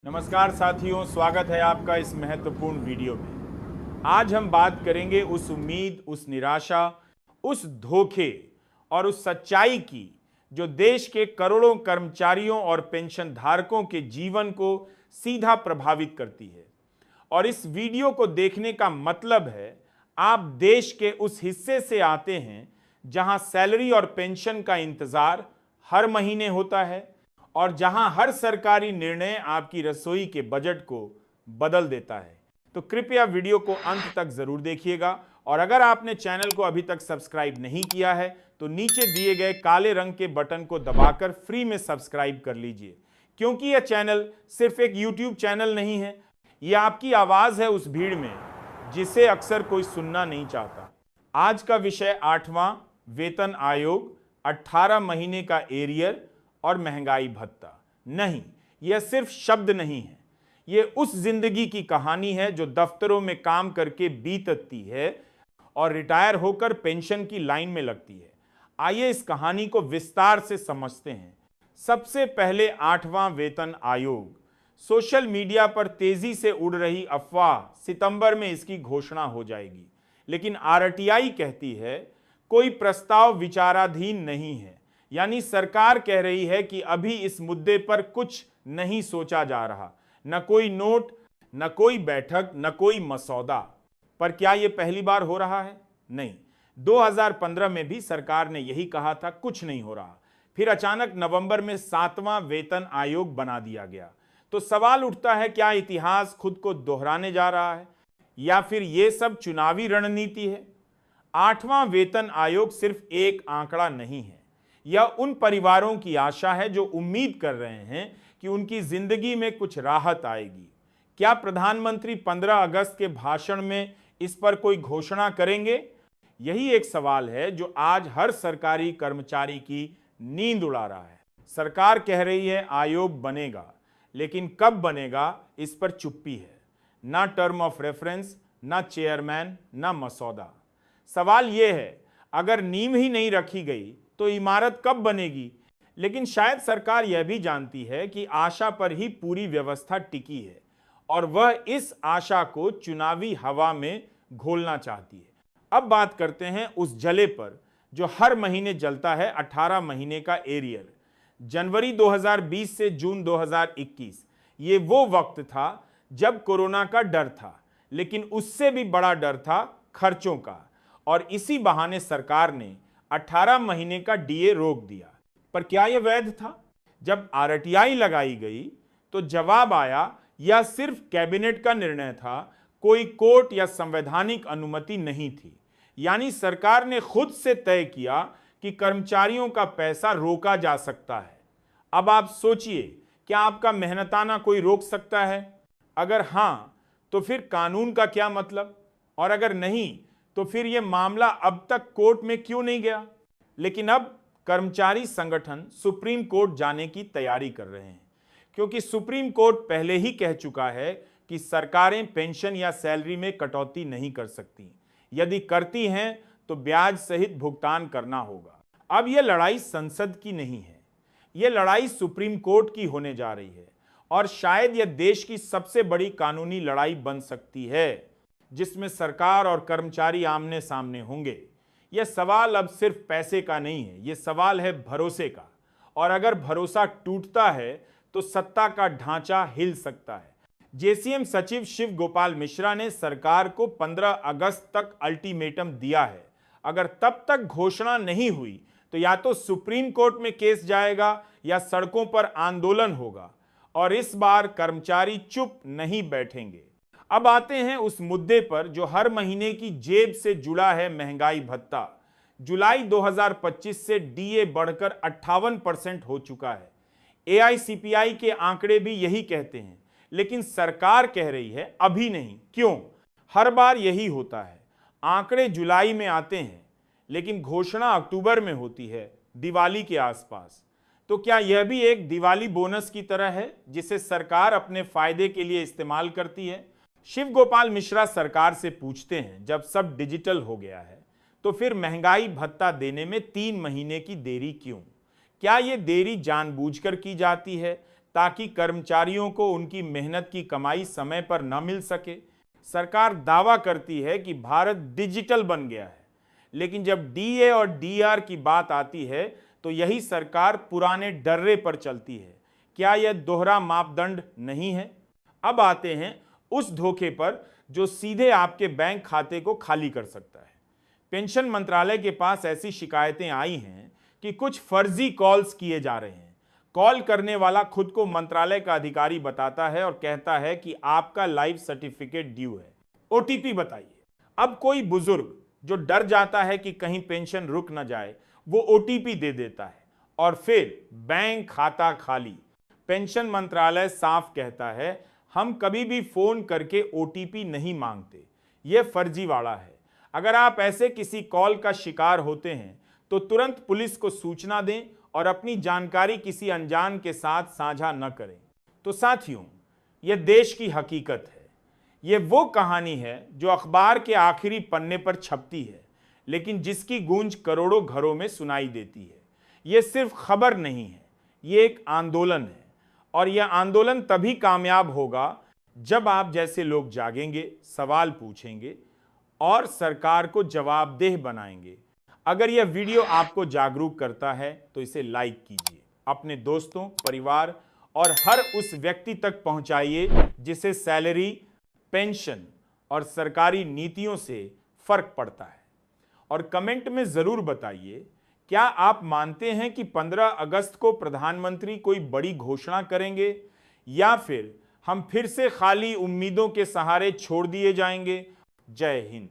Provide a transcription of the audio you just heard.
नमस्कार साथियों, स्वागत है आपका इस महत्वपूर्ण वीडियो में। आज हम बात करेंगे उस उम्मीद, उस निराशा, उस धोखे और उस सच्चाई की जो देश के करोड़ों कर्मचारियों और पेंशन धारकों के जीवन को सीधा प्रभावित करती है। और इस वीडियो को देखने का मतलब है आप देश के उस हिस्से से आते हैं जहां सैलरी और पेंशन का इंतजार हर महीने होता है और जहां हर सरकारी निर्णय आपकी रसोई के बजट को बदल देता है। तो कृपया वीडियो को अंत तक जरूर देखिएगा और अगर आपने चैनल को अभी तक सब्सक्राइब नहीं किया है तो नीचे दिए गए काले रंग के बटन को दबाकर फ्री में सब्सक्राइब कर लीजिए, क्योंकि यह चैनल सिर्फ एक यूट्यूब चैनल नहीं है, यह आपकी आवाज है उस भीड़ में जिसे अक्सर कोई सुनना नहीं चाहता। आज का विषय 8वां वेतन आयोग, 18 महीने का एरियर और महंगाई भत्ता। नहीं, यह सिर्फ शब्द नहीं है, यह उस जिंदगी की कहानी है जो दफ्तरों में काम करके बीतती है और रिटायर होकर पेंशन की लाइन में लगती है। आइए इस कहानी को विस्तार से समझते हैं। सबसे पहले 8वां वेतन आयोग। सोशल मीडिया पर तेजी से उड़ रही अफवाह सितंबर में इसकी घोषणा हो जाएगी, लेकिन आरटीआई कहती है कोई प्रस्ताव विचाराधीन नहीं है। यानी सरकार कह रही है कि अभी इस मुद्दे पर कुछ नहीं सोचा जा रहा, न कोई नोट, न कोई बैठक, न कोई मसौदा। पर क्या यह पहली बार हो रहा है? नहीं, 2015 में भी सरकार ने यही कहा था, कुछ नहीं हो रहा। फिर अचानक नवंबर में 7वां वेतन आयोग बना दिया गया। तो सवाल उठता है, क्या इतिहास खुद को दोहराने जा रहा है या फिर यह सब चुनावी रणनीति है? 8वां वेतन आयोग सिर्फ एक आंकड़ा नहीं है, यह उन परिवारों की आशा है जो उम्मीद कर रहे हैं कि उनकी जिंदगी में कुछ राहत आएगी। क्या प्रधानमंत्री 15 अगस्त के भाषण में इस पर कोई घोषणा करेंगे? यही एक सवाल है जो आज हर सरकारी कर्मचारी की नींद उड़ा रहा है। सरकार कह रही है आयोग बनेगा, लेकिन कब बनेगा इस पर चुप्पी है। ना टर्म ऑफ रेफरेंस, ना चेयरमैन, ना मसौदा। सवाल यह है, अगर नींव ही नहीं रखी गई तो इमारत कब बनेगी? लेकिन शायद सरकार यह भी जानती है कि आशा पर ही पूरी व्यवस्था टिकी है और वह इस आशा को चुनावी हवा में घोलना चाहती है। अब बात करते हैं उस जले पर जो हर महीने जलता है, 18 महीने का एरियर। जनवरी 2020 से जून 2021 ये वो वक्त था जब कोरोना का डर था, लेकिन उससे भी बड़ा डर था खर्चों का, और इसी बहाने सरकार ने 18 महीने का डीए रोक दिया। पर क्या यह वैध था? जब आरटीआई लगाई गई तो जवाब आया, यह सिर्फ कैबिनेट का निर्णय था, कोई कोर्ट या संवैधानिक अनुमति नहीं थी। यानी सरकार ने खुद से तय किया कि कर्मचारियों का पैसा रोका जा सकता है। अब आप सोचिए, क्या आपका मेहनताना कोई रोक सकता है? अगर हां, तो फिर कानून का क्या मतलब? और अगर नहीं, तो फिर यह मामला अब तक कोर्ट में क्यों नहीं गया? लेकिन अब कर्मचारी संगठन सुप्रीम कोर्ट जाने की तैयारी कर रहे हैं, क्योंकि सुप्रीम कोर्ट पहले ही कह चुका है कि सरकारें पेंशन या सैलरी में कटौती नहीं कर सकती। यदि करती हैं तो ब्याज सहित भुगतान करना होगा। अब यह लड़ाई संसद की नहीं है, यह लड़ाई सुप्रीम कोर्ट की होने जा रही है और शायद यह देश की सबसे बड़ी कानूनी लड़ाई बन सकती है, जिसमें सरकार और कर्मचारी आमने सामने होंगे। यह सवाल अब सिर्फ पैसे का नहीं है, यह सवाल है भरोसे का। और अगर भरोसा टूटता है तो सत्ता का ढांचा हिल सकता है। जेसीएम सचिव शिव गोपाल मिश्रा ने सरकार को 15 अगस्त तक अल्टीमेटम दिया है। अगर तब तक घोषणा नहीं हुई तो या तो सुप्रीम कोर्ट में केस जाएगा या सड़कों पर आंदोलन होगा, और इस बार कर्मचारी चुप नहीं बैठेंगे। अब आते हैं उस मुद्दे पर जो हर महीने की जेब से जुड़ा है, महंगाई भत्ता। जुलाई 2025 से डीए बढ़कर 58% हो चुका है। एआईसीपीआई के आंकड़े भी यही कहते हैं, लेकिन सरकार कह रही है अभी नहीं। क्यों? हर बार यही होता है, आंकड़े जुलाई में आते हैं लेकिन घोषणा अक्टूबर में होती है, दिवाली के आसपास। तो क्या यह भी एक दिवाली बोनस की तरह है जिसे सरकार अपने फायदे के लिए इस्तेमाल करती है? शिव गोपाल मिश्रा सरकार से पूछते हैं, जब सब डिजिटल हो गया है तो फिर महंगाई भत्ता देने में 3 महीने की देरी क्यों? क्या यह देरी जानबूझकर की जाती है ताकि कर्मचारियों को उनकी मेहनत की कमाई समय पर न मिल सके। सरकार दावा करती है कि भारत डिजिटल बन गया है, लेकिन जब डीए और डीआर की बात आती है तो यही सरकार पुराने डर्रे पर चलती है। क्या यह दोहरा मापदंड नहीं है? अब आते हैं उस धोखे पर जो सीधे आपके बैंक खाते को खाली कर सकता है। पेंशन मंत्रालय के पास ऐसी शिकायतें आई हैं कि कुछ फर्जी कॉल्स किए जा रहे हैं। कॉल करने वाला खुद को मंत्रालय का अधिकारी बताता है और कहता है कि आपका लाइफ सर्टिफिकेट ड्यू है, ओटीपी बताइए। अब कोई बुजुर्ग जो डर जाता है कि कहीं पेंशन रुक न जाए, वो ओटीपी दे देता है और फिर बैंक खाता खाली। पेंशन मंत्रालय साफ कहता है, हम कभी भी फोन करके ओटीपी नहीं मांगते, यह फर्जीवाड़ा है। अगर आप ऐसे किसी कॉल का शिकार होते हैं तो तुरंत पुलिस को सूचना दें और अपनी जानकारी किसी अनजान के साथ साझा न करें। तो साथियों, यह देश की हकीकत है। यह वो कहानी है जो अखबार के आखिरी पन्ने पर छपती है, लेकिन जिसकी गूंज करोड़ों घरों में सुनाई देती है। यह सिर्फ खबर नहीं है, यह एक आंदोलन है, और यह आंदोलन तभी कामयाब होगा जब आप जैसे लोग जागेंगे, सवाल पूछेंगे और सरकार को जवाबदेह बनाएंगे। अगर यह वीडियो आपको जागरूक करता है तो इसे लाइक कीजिए, अपने दोस्तों, परिवार और हर उस व्यक्ति तक पहुंचाइए जिसे सैलरी, पेंशन और सरकारी नीतियों से फर्क पड़ता है। और कमेंट में जरूर बताइए, क्या आप मानते हैं कि 15 अगस्त को प्रधानमंत्री कोई बड़ी घोषणा करेंगे, या फिर हम फिर से खाली उम्मीदों के सहारे छोड़ दिए जाएंगे? जय हिंद।